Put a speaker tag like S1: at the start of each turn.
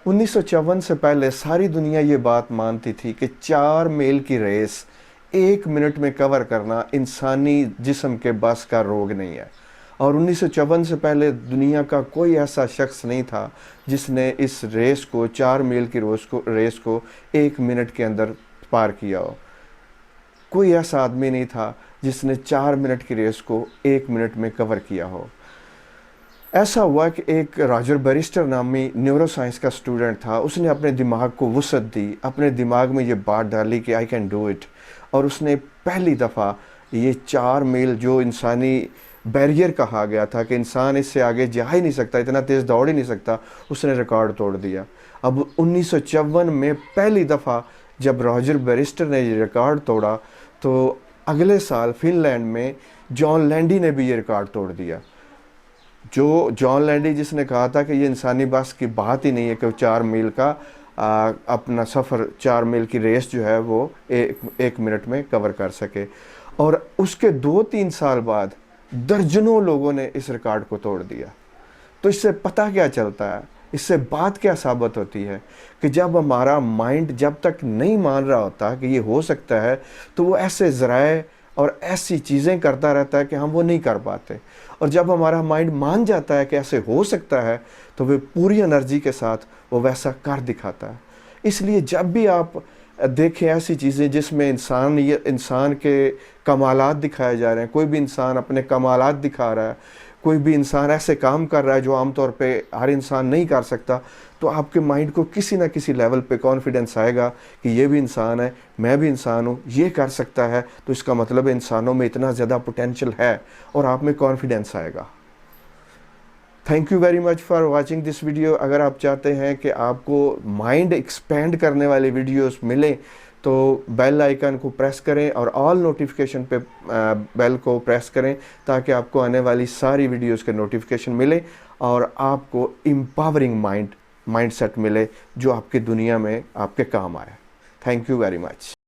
S1: 1954 سے پہلے ساری دنیا یہ بات مانتی تھی کہ 4 میل کی ریس 1 منٹ میں کور کرنا انسانی جسم کے بس کا روگ نہیں ہے، اور 1954 سے پہلے دنیا کا کوئی ایسا شخص نہیں تھا جس نے اس ریس کو 4 میل کی ریس کو 1 منٹ کے اندر پار کیا ہو۔ کوئی ایسا آدمی نہیں تھا جس نے 4 منٹ کی ریس کو 1 منٹ میں کور کیا ہو۔ ایسا ہوا کہ ایک راجر بیرسٹر نامی نیورو سائنس کا اسٹوڈنٹ تھا، اس نے اپنے دماغ کو وسعت دی، اپنے دماغ میں یہ بات ڈالی کہ آئی کین ڈو اٹ، اور اس نے پہلی دفعہ یہ 4 میل جو انسانی بیریئر کہا گیا تھا کہ انسان اس سے آگے جا ہی نہیں سکتا، اتنا تیز دوڑ ہی نہیں سکتا، اس نے ریکارڈ توڑ دیا۔ اب 1954 میں پہلی دفعہ جب راجر بیرسٹر نے یہ ریکارڈ توڑا تو اگلے سال فن لینڈ میں جان لینڈی نے بھی یہ ریکارڈ توڑ دیا۔ جو جان لینڈی جس نے کہا تھا کہ یہ انسانی بس کی بات ہی نہیں ہے کہ وہ 4 میل کا اپنا سفر 4 میل کی ریس جو ہے وہ 1 منٹ میں کور کر سکے، اور اس کے 2-3 سال بعد درجنوں لوگوں نے اس ریکارڈ کو توڑ دیا۔ تو اس سے پتہ کیا چلتا ہے، اس سے بات کیا ثابت ہوتی ہے کہ جب ہمارا مائنڈ جب تک نہیں مان رہا ہوتا کہ یہ ہو سکتا ہے تو وہ ایسے ذرائع اور ایسی چیزیں کرتا رہتا ہے کہ ہم وہ نہیں کر پاتے، اور جب ہمارا مائنڈ مان جاتا ہے کہ ایسے ہو سکتا ہے تو وہ پوری انرجی کے ساتھ وہ ویسا کر دکھاتا ہے۔ اس لیے جب بھی آپ دیکھیں ایسی چیزیں جس میں انسان کے کمالات دکھائے جا رہے ہیں، کوئی بھی انسان اپنے کمالات دکھا رہا ہے، کوئی بھی انسان ایسے کام کر رہا ہے جو عام طور پہ ہر انسان نہیں کر سکتا، تو آپ کے مائنڈ کو کسی نہ کسی لیول پہ کانفیڈنس آئے گا کہ یہ بھی انسان ہے، میں بھی انسان ہوں، یہ کر سکتا ہے، تو اس کا مطلب ہے انسانوں میں اتنا زیادہ پوٹینشل ہے، اور آپ میں کانفیڈنس آئے گا۔ Thank you very much for watching this video. اگر آپ چاہتے ہیں کہ آپ کو مائنڈ ایکسپینڈ کرنے والی ویڈیوز ملیں تو بیل آئیکن کو پریس کریں اور آل نوٹیفیکیشن پہ بیل کو پریس کریں تاکہ آپ کو آنے والی ساری ویڈیوز کے نوٹیفیکیشن ملے اور آپ کو امپاورنگ مائنڈ سیٹ ملے جو آپ کی دنیا میں آپ کے کام آئے۔ Thank you very much.